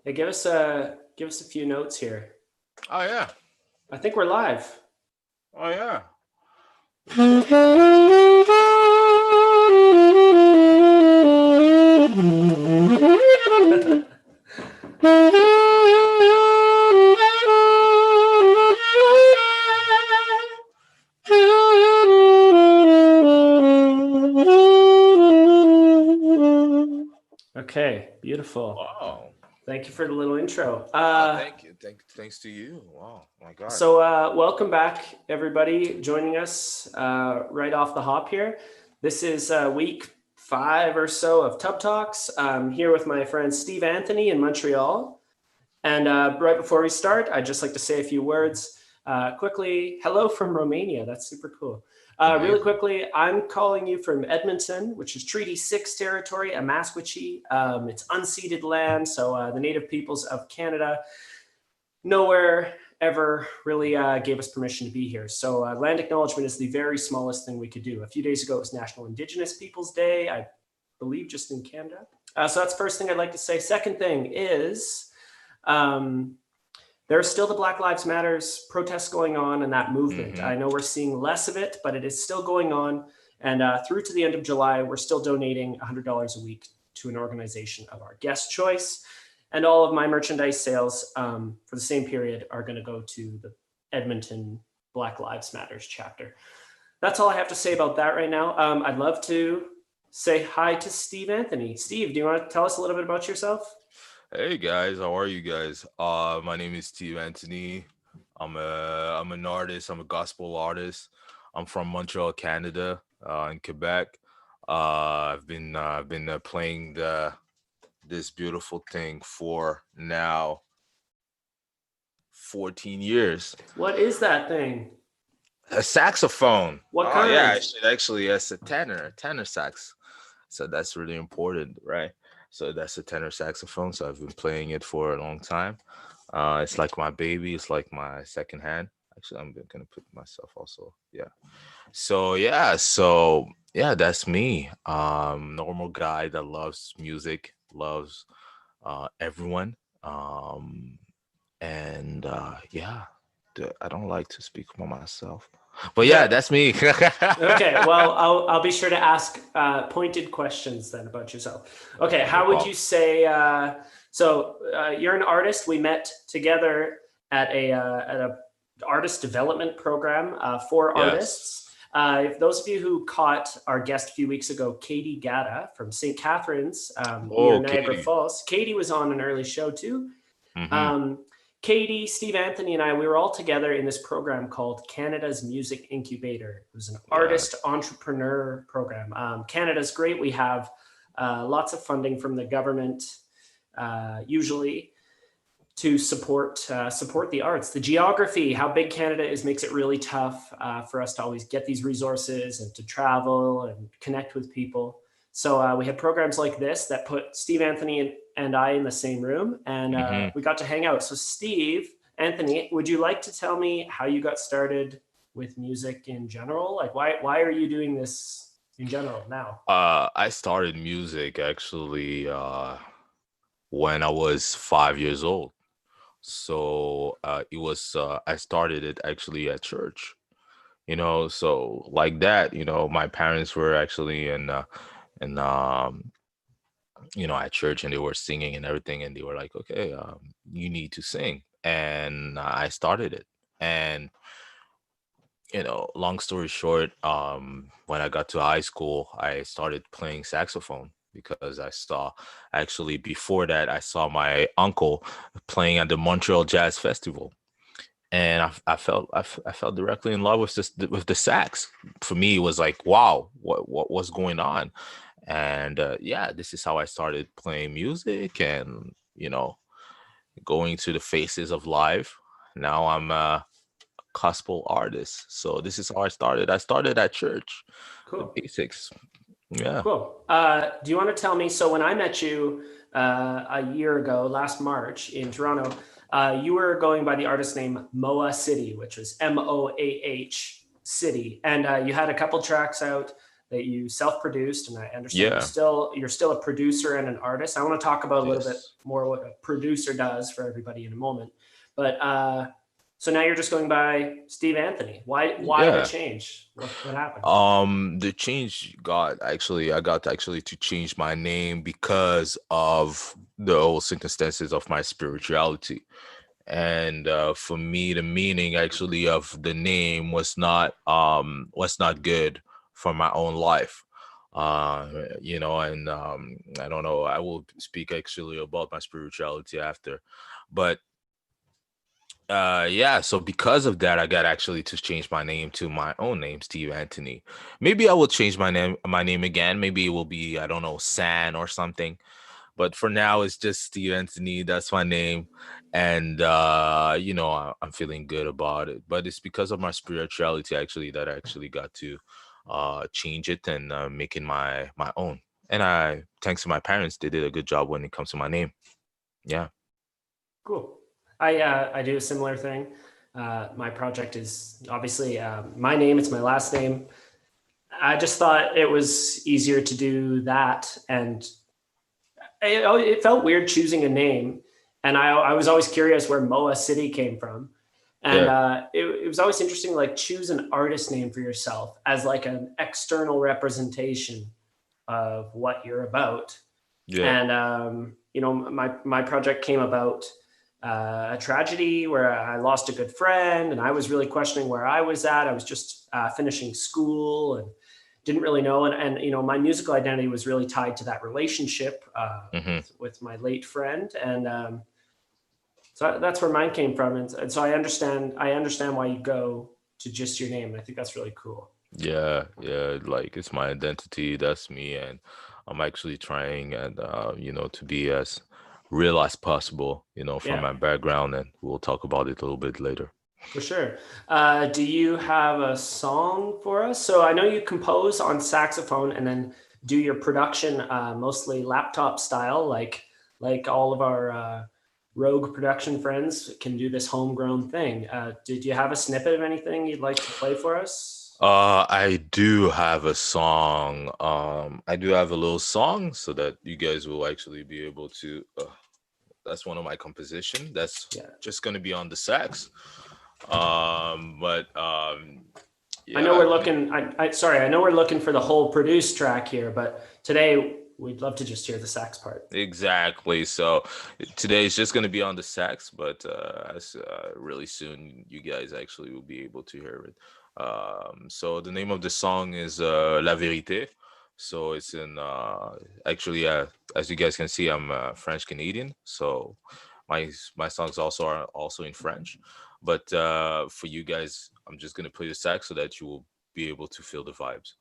Hey, give us a few notes here. Oh yeah. I think we're live. Oh yeah. Okay, beautiful. Wow. Thank you for the little intro. Thank you. Thanks to you. Wow. My God. Welcome back, everybody, joining us right off the hop here. This is week 5 or so of Tub Talks. I'm here with my friend Steve Anthony in Montreal. And right before we start, I'd just like to say a few words quickly. Hello from Romania. That's super cool. Really Amazing. quickly, I'm calling you from Edmonton, which is Treaty 6 territory, Amasquatchie. It's unceded land, so the native peoples of Canada nowhere ever really gave us permission to be here. So land acknowledgement is the very smallest thing we could do. A few days ago, it was National Indigenous Peoples Day, I believe just in Canada. So that's the first thing I'd like to say. Second thing is um, there's still the Black Lives Matters protests going on and that movement. Mm-hmm. I know we're seeing less of it, but it is still going on. And through to the end of July, we're still donating $100 a week to an organization of our guest choice. And all of my merchandise sales for the same period are going to go to the Edmonton Black Lives Matters chapter. That's all I have to say about that right now. I'd love to say hi to Steve Anthony. Steve, do you want to tell us a little bit about yourself? Hey guys, how are you guys? My name is Steve Anthony. I'm an artist. I'm a gospel artist. I'm from Montreal, Canada, in Quebec. I've been playing the this beautiful thing for now 14 years. What is that thing? A saxophone. What Oh yeah, I kind? should actually. That's a tenor sax. So that's really important, right? So that's a tenor saxophone. So I've been playing it for a long time. It's like my baby. It's like my second hand. Actually, I'm gonna put myself also. Yeah. So yeah, that's me. Normal guy that loves music, loves everyone. Um, and I don't like to speak for myself, but yeah, that's me. Okay, well, I'll be sure to ask pointed questions then about yourself. Okay, No how would problem. you say? You're an artist. We met together at a artist development program for Yes. artists. If those of you who caught our guest a few weeks ago, Katie Gatta from St. Catharines near Oh, Niagara Katie. Falls, Katie was on an early show too. Mm-hmm. Um, Katie, Steve Anthony, and I, we were all together in this program called Canada's Music Incubator. It was an artist Yes. entrepreneur program. Canada's great. We have lots of funding from the government, usually to support the arts. The geography, how big Canada is, makes it really tough for us to always get these resources and to travel and connect with people. So we had programs like this that put Steve Anthony and I in the same room, and Mm-hmm. we got to hang out. So Steve Anthony, would you like to tell me how you got started with music in general? Like why are you doing this in general now? I started music actually when I was 5 years old. So I started it actually at church. So like that, my parents were actually in at church, and they were singing and everything, and they were like, okay, you need to sing, and I started it. And long story short, when I got to high school, I started playing saxophone because I saw, actually before that, I saw my uncle playing at the Montreal Jazz Festival, and I fell directly in love with the sax. For me, it was like, wow, what was going on? And yeah, this is how I started playing music, and going to the faces of life. Now I'm a gospel artist. So this is how I started. I started at church, the Cool. basics. Yeah. Cool. Do you want to tell me? So when I met you a year ago, last March in Toronto, you were going by the artist name Moa City, which was Moah City, and you had a couple tracks out. that you self-produced, and I understand Yeah. you're still a producer and an artist. I want to talk about a little bit Yes. more what a producer does for everybody in a moment. But so now you're just going by Steve Anthony. Why the Yeah. change? What happened? The change got actually I got actually to change my name because of the whole circumstances of my spirituality. And for me, the meaning actually of the name was not good for my own life. And I don't know, I will speak actually about my spirituality after. But yeah, so because of that, I got actually to change my name to my own name, Steve Anthony. Maybe I will change my name again. Maybe it will be, I don't know, San or something. But for now, it's just Steve Anthony. That's my name. And I'm feeling good about it. But it's because of my spirituality actually that I actually got to change it and make it my own. And I thanks to my parents, they did a good job when it comes to my name. Yeah. Cool. I do a similar thing. My project is obviously my name. It's my last name. I just thought it was easier to do that, and it felt weird choosing a name. And I was always curious where Moa City came from, and Yeah. it was always interesting. Like choose an artist name for yourself as like an external representation of what you're about. Yeah. And my project came about a tragedy where I lost a good friend, and I was really questioning where I was at. I was just finishing school and didn't really know, and my musical identity was really tied to that relationship Hmm. with my late friend, and so that's where mine came from, and so I understand why you go to just your name. I think that's really cool. Yeah, yeah, like it's my identity, that's me, and I'm actually trying and to be as real as possible, from Yeah. my background, and we'll talk about it a little bit later. For sure. Do you have a song for us? So I know you compose on saxophone and then do your production mostly laptop style, like all of our rogue production friends can do this homegrown thing. Did you have a snippet of anything you'd like to play for us? I do have a song. I do have a little song so that you guys will actually be able to. That's one of my composition. That's Yeah. just gonna be on the sax. But I know yeah, we're looking. Sorry, I know we're looking for the whole produced track here, but today we'd love to just hear the sax part. exactly. So today is just going to be on the sax, but as really soon you guys actually will be able to hear it. So the name of the song is La Vérité. So it's in actually as you guys can see, I'm French Canadian. So my songs also are also in French. But for you guys, I'm just gonna play the sax so that you will be able to feel the vibes.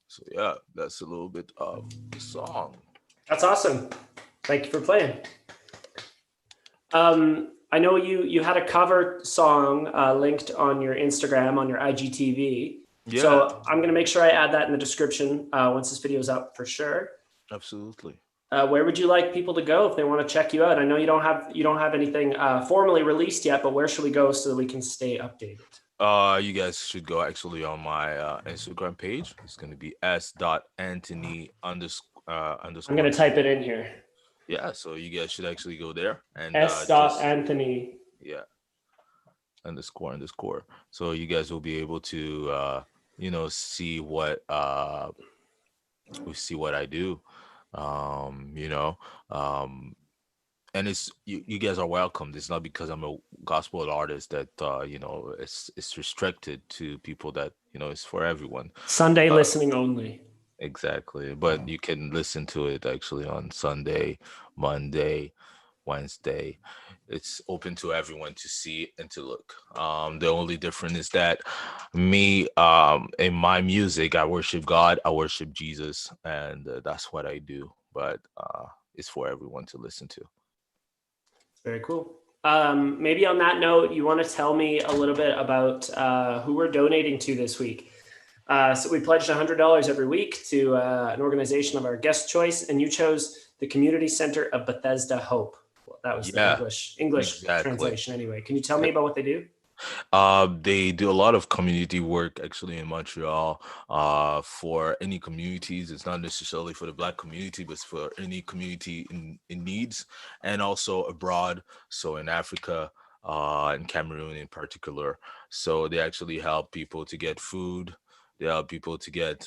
So yeah, that's a little bit of the song. That's awesome. Thank you for playing. I know you had a cover song linked on your Instagram on your IGTV. Yeah, So I'm gonna make sure I add that in the description once this video is up for sure. absolutely. Where would you like people to go if they want to check you out? I know you don't have anything formally released yet, but where should we go so that we can stay updated? You guys should go actually on my Instagram page. It's gonna be s.anthony I'm going underscore to type it Anthony. in here. Yeah, so you guys should actually go there and S. just Anthony. yeah, underscore. So you guys will be able to see what I do. You know, um, and you guys are welcome. It's not because I'm a gospel artist that it's restricted to people. That it's for everyone. Sunday Uh, listening only. exactly, but you can listen to it actually on Sunday, Monday, Wednesday. It's open to everyone to see and to look. The only difference is that me, in my music, I worship God, I worship Jesus, and that's what I do. But it's for everyone to listen to. Very cool. Maybe on that note, you want to tell me a little bit about who we're donating to this week. So we pledged $100 every week to an organization of our guest choice, and you chose the Community Center of Bethesda Hope. Well, that was the Yeah, English exactly. translation anyway. Can you tell me about what they do? They do a lot of community work actually in Montreal. For any communities, it's not necessarily for the Black community, but it's for any community in needs, and also abroad. So in Africa, in Cameroon in particular. So they actually help people to get food. They help people to get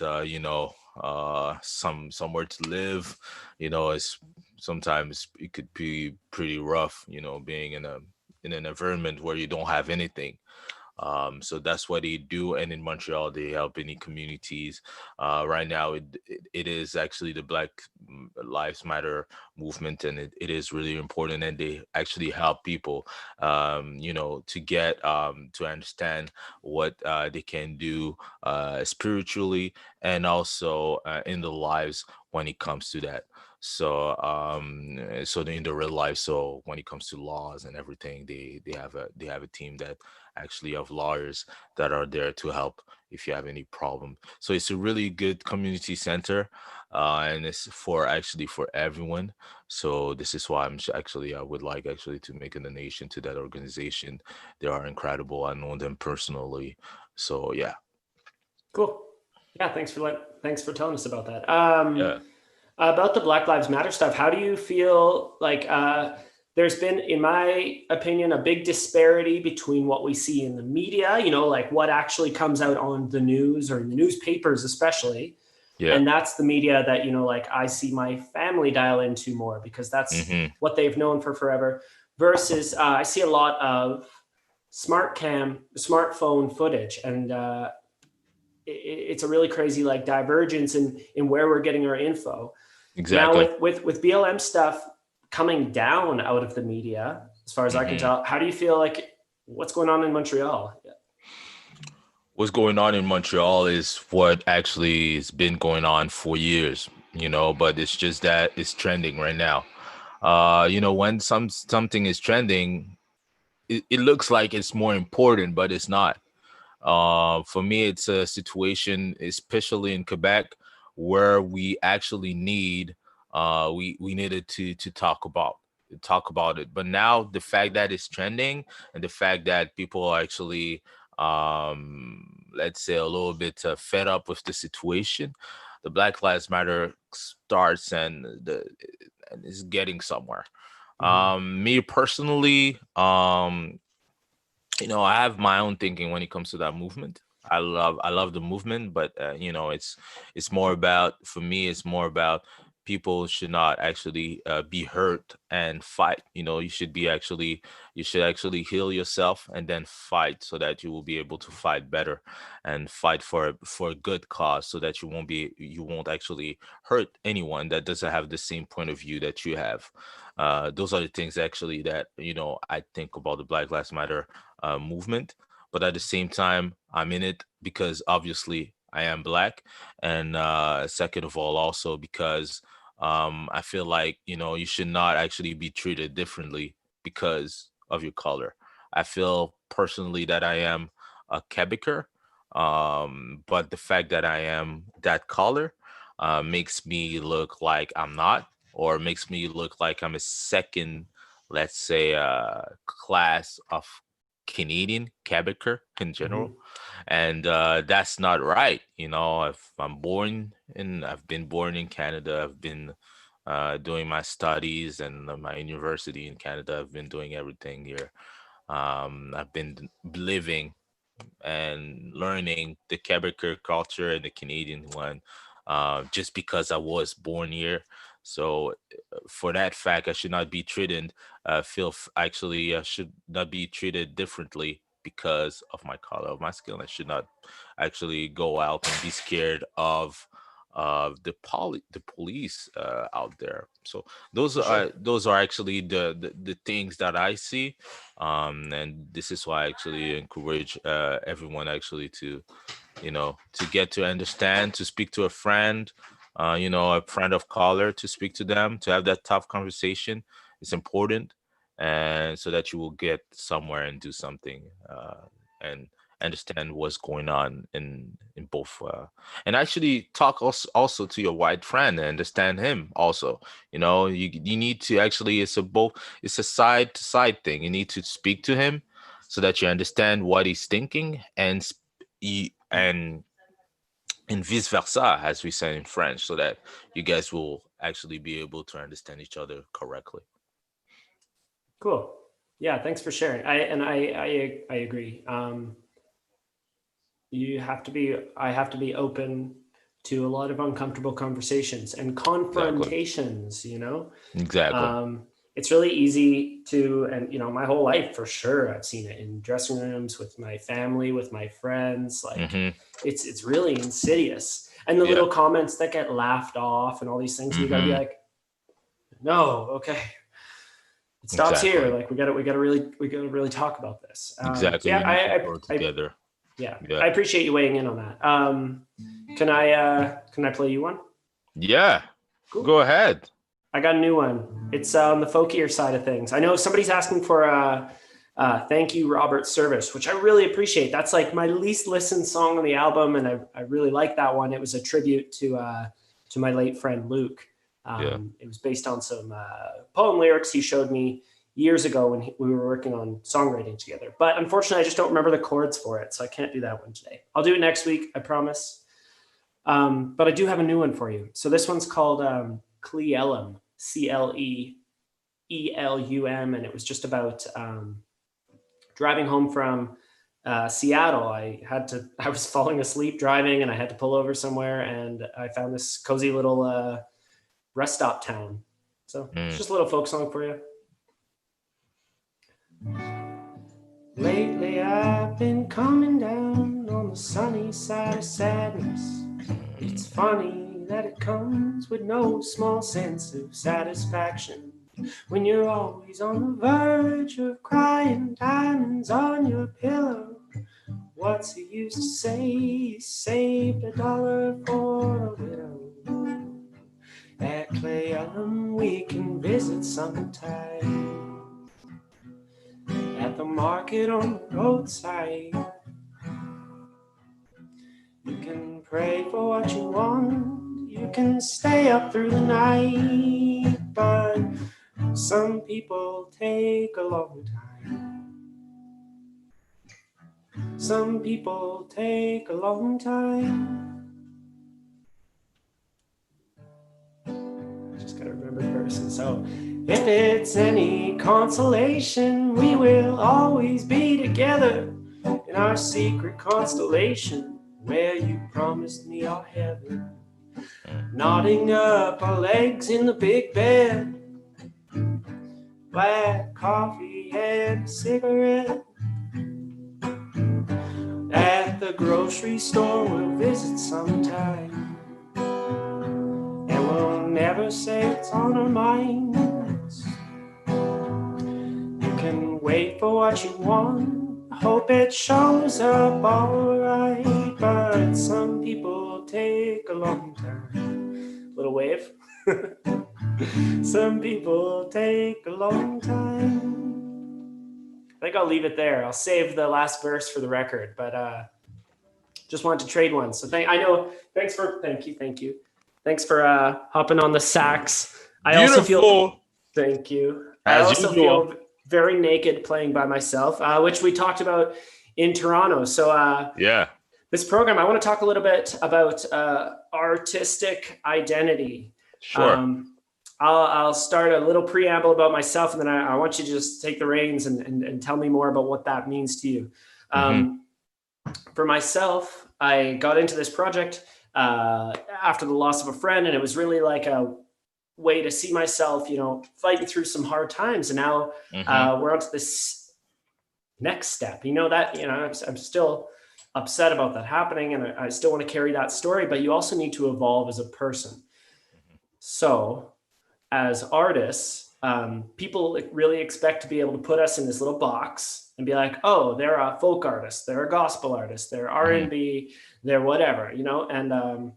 somewhere to live. It's sometimes it could be pretty rough. Being in an environment where you don't have anything. So that's what they do. And in Montreal, they help any communities. Right now, it is actually the Black Lives Matter movement, and it is really important. And they actually help people, to get to understand what they can do spiritually and also in the lives when it comes to that. So in the real life, so when it comes to laws and everything, they have a team that actually of lawyers that are there to help if you have any problem. So it's a really good community center, and it's for everyone. So this is why actually I would like actually to make a donation to that organization. They are incredible. I know them personally. So yeah. Cool. Yeah, thanks for telling us about that. Yeah. About the Black Lives Matter stuff, how do you feel like there's been, in my opinion, a big disparity between what we see in the media, like what actually comes out on the news or in the newspapers, especially. Yeah. And that's the media that, like I see my family dial into more because that's Mm-hmm. what they've known for forever. Versus I see a lot of smartphone footage, and it's a really crazy like divergence in where we're getting our info. Now Exactly. with BLM stuff coming down out of the media, as far as I can Mm-hmm. tell, how do you feel like what's going on in Montreal? What's going on in Montreal is what actually has been going on for years, but it's just that it's trending right now. When something is trending, it looks like it's more important, but it's not. For me, it's a situation, especially in Quebec, where we actually we needed to talk about it. But now the fact that it's trending and the fact that people are actually, let's say, a little bit fed up with the situation, the Black Lives Matter starts and is getting somewhere. Mhm. Me personally, I have my own thinking when it comes to that movement. I love the movement, but it's more about, for me, it's more about people should not actually be hurt and fight. You should actually heal yourself and then fight so that you will be able to fight better and fight for a good cause, so that you won't actually hurt anyone that doesn't have the same point of view that you have. Those are the things actually that I think about the Black Lives Matter movement. But at the same time, I'm in it because obviously I am Black, and second of all, also because I feel like you should not actually be treated differently because of your color. I feel personally that I am a Quebecer, but the fact that I am that color makes me look like I'm not, or makes me look like I'm a second, let's say, class of Canadian Quebecer in general. Mhm. and that's not right. If I've been born in Canada. I've been doing my studies and my university in Canada. I've been doing everything here. I've been living and learning the Quebecer culture and the Canadian one, just because I was born here. So, for that fact, I should not be treated. Actually, I should not be treated differently because of my color of my skin. I should not actually go out and be scared of the police out there. So For sure. those are actually the things that I see, and this is why I actually encourage everyone actually to to get to understand, to speak to a friend, a friend of color, to speak to them, to have that tough conversation. It's important, and so that you will get somewhere and do something, and understand what's going on in both, and actually talk also to your white friend and understand him also. You need to actually, it's a side to side thing. You need to speak to him so that you understand what he's thinking, and vice versa, as we say in French, so that you guys will actually be able to understand each other correctly. Cool. Yeah, thanks for sharing. I agree. I have to be open to a lot of uncomfortable conversations and Exactly. confrontations, Exactly. it's really easy to, and my whole life for sure, I've seen it in dressing rooms with my family, with my friends. Like, Mm-hmm. it's really insidious. And the Yeah. little comments that get laughed off and all these things, and you got to be Mm-hmm. like, no, okay, it stops here. Exactly. Like, we gotta really talk about this. So Exactly. yeah, We need to grow I together. yeah, Yeah. I appreciate you weighing in on that. Can I play you one? Yeah. Cool. Go ahead. I got a new one. It's on the folkier side of things. I know somebody's asking for a "Thank You, Robert" service, which I really appreciate. That's like my least listened song on the album, and I really like that one. It was a tribute to my late friend Luke. Yeah. It was based on some poem lyrics he showed me years ago when we were working on songwriting together. But unfortunately, I just don't remember the chords for it, so I can't do that one today. I'll do it next week, I promise. But I do have a new one for you. So this one's called Cleelum, Cleelum, and it was just about driving home from Seattle. I was falling asleep driving, and I had to pull over somewhere, and I found this cozy little rest stop town. So it's Mm. just a little folk song for you. Lately I've been coming down on the sunny side of sadness. It's funny that it comes with no small sense of satisfaction when you're always on the verge of crying diamonds on your pillow. What's the use to say you saved $1 for a widow? At Cleelum we can visit sometime, at the market on the roadside. You can pray for what you want, you can stay up through the night, but some people take a long time. Some people take a long time. Just gotta remember the person. So, if it's any consolation, we will always be together in our secret constellation, where you promised me our heaven. Nodding up our legs in the big bed, black coffee and a cigarette. At the grocery store we'll visit sometime, and we'll never say it's on our minds. You can wait for what you want, hope it shows up alright, but some people take a long time. Little wave. Some people take a long time. I think I'll leave it there. I'll save the last verse for the record, but just wanted to trade one. So thank you. Thanks for hopping on the sax. Beautiful. Thank you. I As also usual. feel very naked playing by myself, which we talked about in Toronto. So Yeah. this program, I want to talk a little bit about artistic identity. Sure. Um, I'll start a little preamble about myself, and then I want you to just take the reins and tell me more about what that means to you. Mm-hmm. For myself, I got into this project after the loss of a friend, and it was really like a way to see myself, fighting through some hard times. And now Mm-hmm. we're on to this next step. I'm still upset about that happening, and I still want to carry that story, but you also need to evolve as a person. So as artists, people really expect to be able to put us in this little box and be like, oh, they're a folk artist, they're a gospel artist, they're Mm-hmm. R&B, they're whatever, and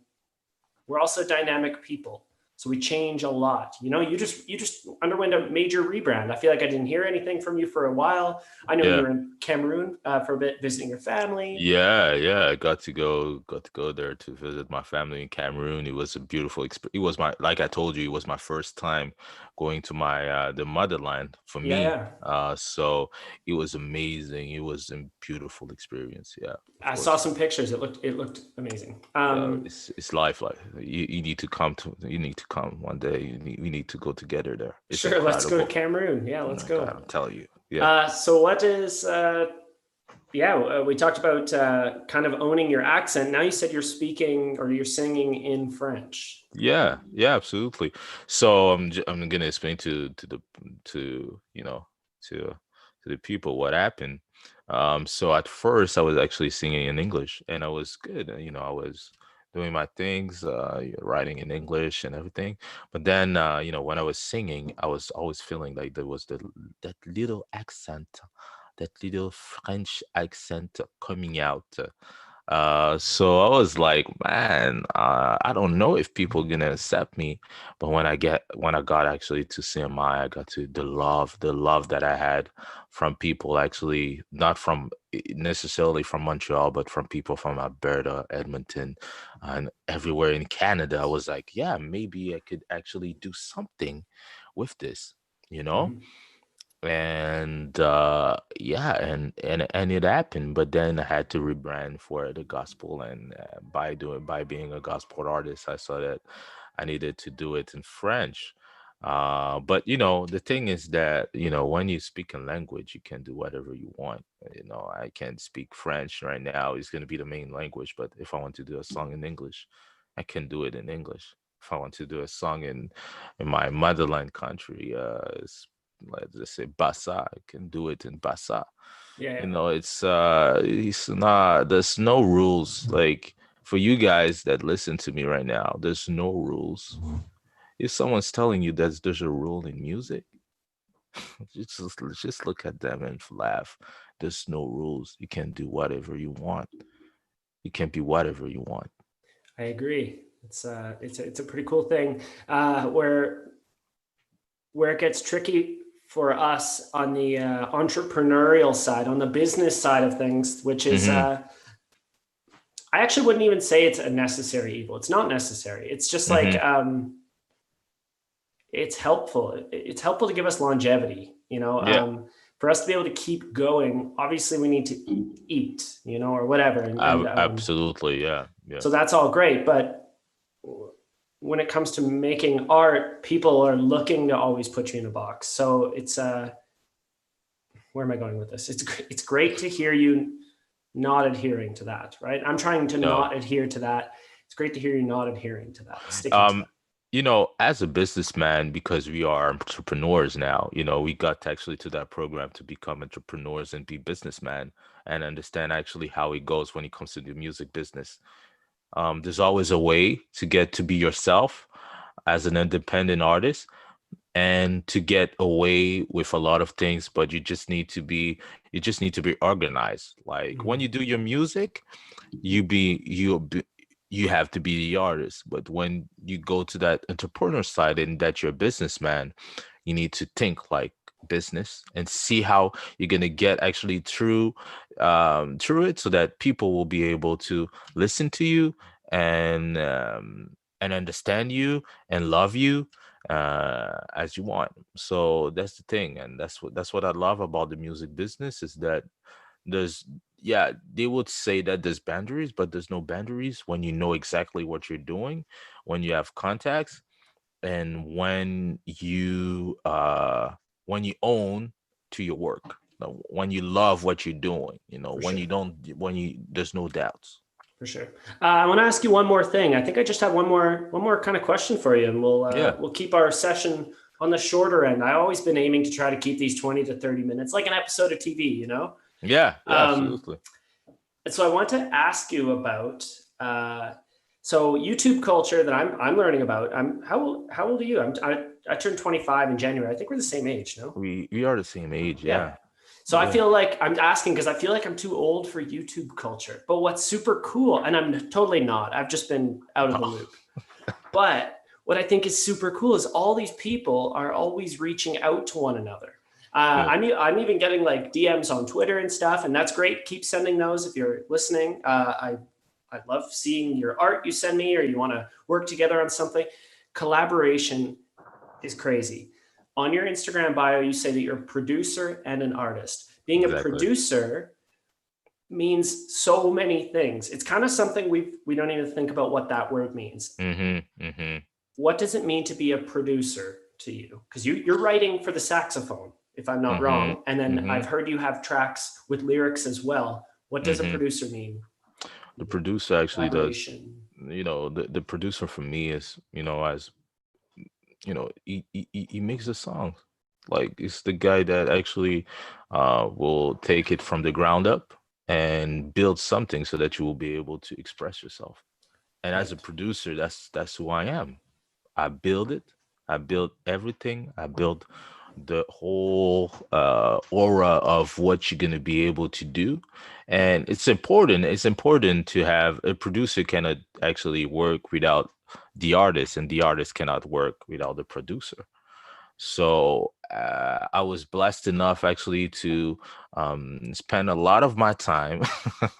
we're also dynamic people. So we change a lot. You just underwent a major rebrand. I feel like I didn't hear anything from you for a while. I know you Yeah. were in Cameroon for a bit visiting your family. Yeah. I got to go there to visit my family in Cameroon. It was a beautiful experience. It was like I told you, it was my first time going to my the motherland for Yeah, me. yeah. So it was amazing. It was a beautiful experience. Yeah, of I saw course. some pictures. It looked amazing. Yeah, it's life. Like you need to come to. You need to come one day. We need to go together there. It's Sure, let's go to incredible. Cameroon. Yeah, Oh let's my God, go. I'm telling you. Yeah. So what is we talked about kind of owning your accent. Now you said you're speaking or you're singing in French. Yeah, absolutely. So I'm gonna explain to to to the people what happened. So at first I was actually singing in English, and I was good. I was doing my things, writing in English and everything. But then, when I was singing, I was always feeling like there was that little accent, that little French accent coming out. So I was like, man, I don't know if people gonna accept me, but when I got actually to CMI, I got to the love that I had from people, actually not from necessarily from Montreal, but from people from Alberta, Edmonton, and everywhere in Canada. I was like, yeah, maybe I could actually do something with this, you know? Mhm. And yeah, and it happened, but then I had to rebrand for the gospel, and by being a gospel artist, I saw that I needed to do it in French. But the thing is that when you speak a language, you can do whatever you want. I can speak French right now, it's going to be the main language, but if I want to do a song in English, I can do it in English. If I want to do a song in my motherland country, let's just say Bassa, I can do it in Bassa. Yeah, yeah. It's not, there's no rules. Like, for you guys that listen to me right now, there's no rules. If someone's telling you that there's a rule in music, just look at them and laugh. There's no rules. You can do whatever you want. You can be whatever you want. I agree. It's a pretty cool thing where it gets tricky for us on the entrepreneurial side, on the business side of things, which is Mm-hmm. I actually wouldn't even say it's a necessary evil. It's not necessary. It's just like Mm-hmm. it's helpful. It's helpful to give us longevity. Yeah. For us to be able to keep going, obviously we need to eat, or whatever, and Absolutely. Yeah. Yeah. so that's all great. But when it comes to making art, people are looking to always put you in a box. So it's where am I going with this? It's great to hear you not adhering to that, right? I'm trying to No. not adhere to that. It's great to hear you not adhering to that, sticking to Um, that. as a businessman, because we are entrepreneurs now, we got actually to that program to become entrepreneurs and be businessmen and understand actually how it goes when it comes to the music business. There's always a way to get to be yourself as an independent artist and to get away with a lot of things, but you just need to be organized. Like when Mhm. you do your music, you have to be the artist, but when you go to that entrepreneur side and that you're a businessman, you need to think like business and see how you're going to get actually through it, so that people will be able to listen to you and understand you and love you as you want. So that's the thing, and that's what I love about the music business, is that there's yeah, they would say that there's boundaries, but there's no boundaries when you know exactly what you're doing, when you have contacts, and when you own to your work, when you love what you're doing, For when sure. you don't, when you there's no doubts. For sure. I want to ask you one more thing. I think I just have one more kind of question for you, and Yeah, we'll keep our session on the shorter end. I've always been aiming to try to keep these 20 to 30 minutes, like an episode of TV, you know? yeah, yeah, Um, absolutely. and so I want to ask you about so YouTube culture that I'm learning about. How old are you? I turned 25 in January. I think we're the same age, no? We are the same age, Yeah. yeah. So I Yeah. feel like I'm asking because I feel like I'm too old for YouTube culture. But what's super cool, and I'm totally not, I've just been out of the loop. But what I think is super cool is all these people are always reaching out to one another. Yeah. I'm even getting like DMs on Twitter and stuff, and that's great. Keep sending those if you're listening. I love seeing your art you send me, or you want to work together on something. Collaboration is crazy. On your Instagram bio, you say that you're a producer and an artist. Being a Exactly. producer means so many things. It's kind of something we don't even think about what that word means. Mm-hmm. What does it mean to be a producer to you? Because you're writing for the saxophone, if I'm not Mm-hmm. wrong. And then Mm-hmm. I've heard you have tracks with lyrics as well. What does a Mm-hmm. producer mean? The producer actually does, Collaboration. the producer for me is, as he makes the songs. Like, it's the guy that actually will take it from the ground up and build something so that you will be able to express yourself. And as a Right. producer, that's who I am. I build it. I build everything. I build the whole aura of what you're going to be able to do. And it's important. It's important to have a producer cannot actually work without the artist, and the artist cannot work without the producer. So I was blessed enough actually to spend a lot of my time,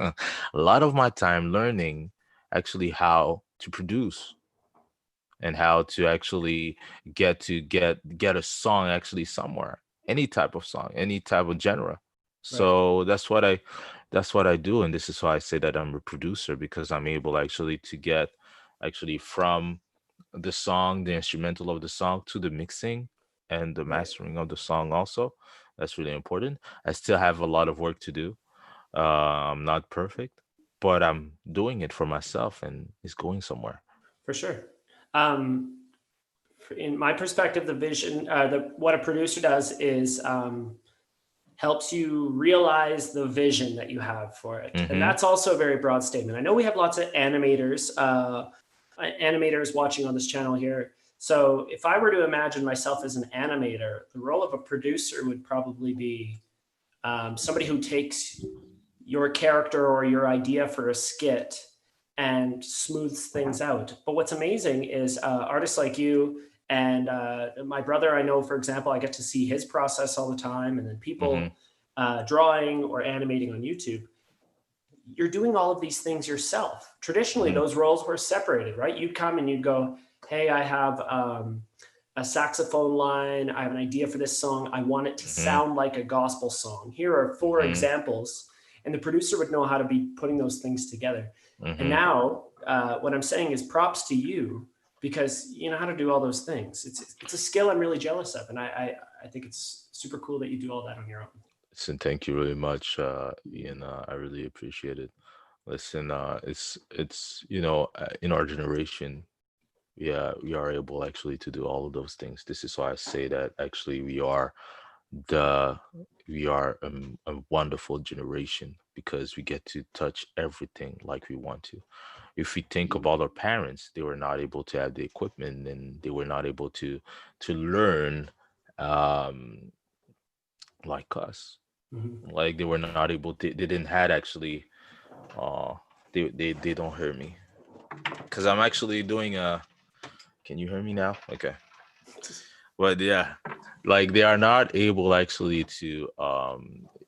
a lot of my time learning actually how to produce and how to actually get a song actually somewhere, any type of song, any type of genre. Right. So that's what I do, and this is why I say that I'm a producer, because I'm able actually to get actually from the song, the instrumental of the song, to the mixing and the Right. mastering of the song also. That's really important. I still have a lot of work to do. I'm not perfect, but I'm doing it for myself and it's going somewhere. For sure. Um, in my perspective, the vision, what a producer does is helps you realize the vision that you have for it. And Mm-hmm. that's also a very broad statement. I know we have lots of animators watching on this channel here. So if I were to imagine myself as an animator, the role of a producer would probably be somebody who takes your character or your idea for a skit and smooths things out. But what's amazing is artists like you and my brother, I know, for example, I get to see his process all the time, and then Mm-hmm. people drawing or animating on YouTube. You're doing all of these things yourself. Traditionally, Mm-hmm. those roles were separated, right? You'd come and you'd go, hey, I have a saxophone line. I have an idea for this song. I want it to Mm-hmm. sound like a gospel song. Here are four Mm-hmm. examples. And the producer would know how to be putting those things together. And Mm-hmm. now, what I'm saying is props to you because you know how to do all those things. It's a skill I'm really jealous of, and I think it's super cool that you do all that on your own. Listen, thank you really much, Ian. I really appreciate it. Listen, it's in our generation, yeah, we are able actually to do all of those things. This is why I say that actually the we are a wonderful generation because we get to touch everything like we want to. If we think about our parents, they were not able to have the equipment and they were not able to learn um like us. Mhm. Like they were not able they didn't had actually uh they don't hear me because I'm actually doing a can you hear me now? Okay. But yeah, like they are not able actually to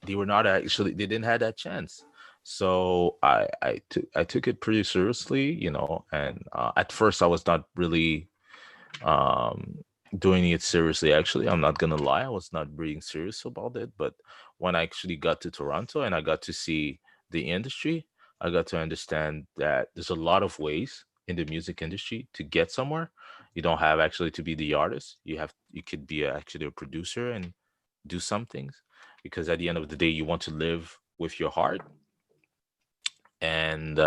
they were not actually they didn't have that chance. So I took it pretty seriously, and at first I was not really um doing it seriously. Actually, I'm not gonna lie, I was not being serious about it. But when I actually got to Toronto and I got to see the industry, I got to understand that there's a lot of ways in the music industry to get somewhere. You don't have actually to be the artist. You could be actually a producer and do some things, because at the end of the day, you want to live with your heart. And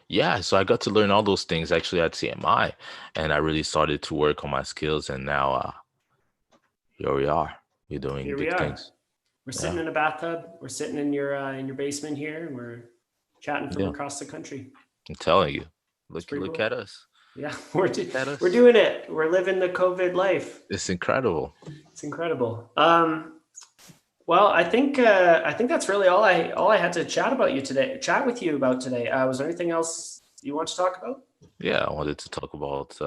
yeah, so I got to learn all those things actually at CMI, and I really started to work on my skills. And now here we are. We're doing Here we big are. things. We're sitting Yeah, in a bathtub. We're sitting in your basement here, and we're chatting from yeah. across the country. I'm telling you. It's Look, pretty look cool. at us. Yeah, Look at we're us. doing it. We're living the COVID life. It's incredible. It's incredible. Well, I think that's really all I had to chat with you about today. Was there anything else you want to talk about? Yeah, I wanted to talk about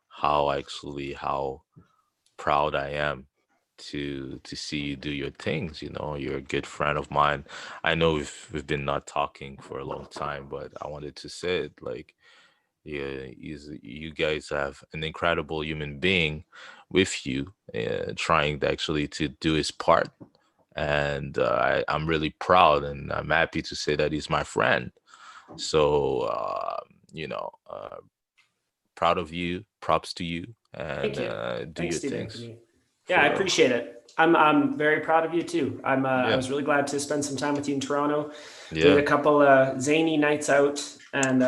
how proud I am to see you do your things. You're a good friend of mine. I know we've been not talking for a long time, but I wanted to say it like, yeah, you guys have an incredible human being with you, trying to actually to do his part. And I'm really proud, and I'm happy to say that he's my friend. So, you know, proud of you. Props to you, Thank and you. do Thanks, your Steve things Anthony. Yeah, for I real. appreciate it. I'm very proud of you too. I Yeah, was really glad to spend some time with you in Toronto. We had yeah, a couple zany nights out, and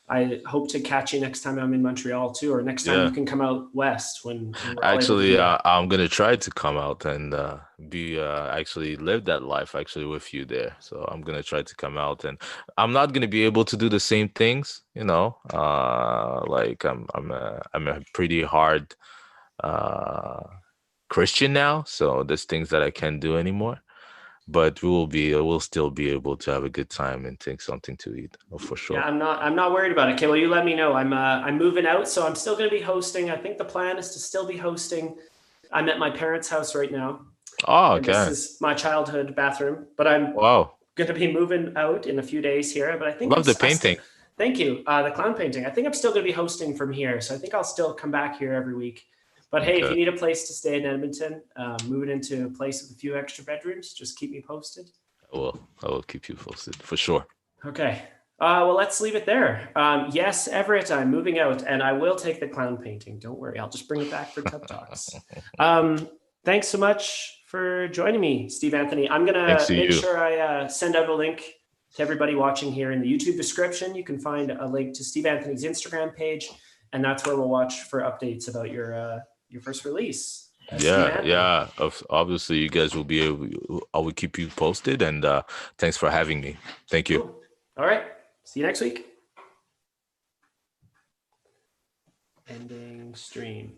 I hope to catch you next time I'm in Montreal too, or next time you yeah. can come out west when we're all able to do Actually, that. I'm gonna try to come out and be actually live that life actually with you there. So I'm gonna try to come out, and I'm not gonna be able to do the same things, like I'm a pretty hard uh Christian now, so there's things that I can't do anymore. But we'll still be able to have a good time and take something to eat, for Yeah, sure. I'm not worried about it. Okay, well, you let me know. I'm moving out, so I'm still going to be hosting. I think the plan is to still be hosting. I'm at my parents' house right now, Oh, and this okay. is my childhood bathroom. But I'm Wow. going to be moving out in a few days here. But I think Love the I still. painting. Thank you. The clown painting. I think I'm still going to be hosting from here, so I think I'll still come back here every week. But hey, if Okay. you need a place to stay in Edmonton, moving into a place with a few extra bedrooms, just keep me posted. I will keep you posted for sure. Okay. Well, let's leave it there. Yes, Everett, I'm moving out, and I will take the clown painting. Don't worry, I'll just bring it back for Tub Talks. Um, Thanks so much for joining me, Steve Anthony. I'm Thanks gonna to make you. sure I send out a link to everybody watching here in the YouTube description. You can find a link to Steve Anthony's Instagram page, and that's where we'll watch for updates about your first release, Steve Yeah, Anthony. yeah. Obviously, you guys will be able. I will keep you posted, and thanks for having me. Thank you. Cool. All right. See you next week. Ending stream.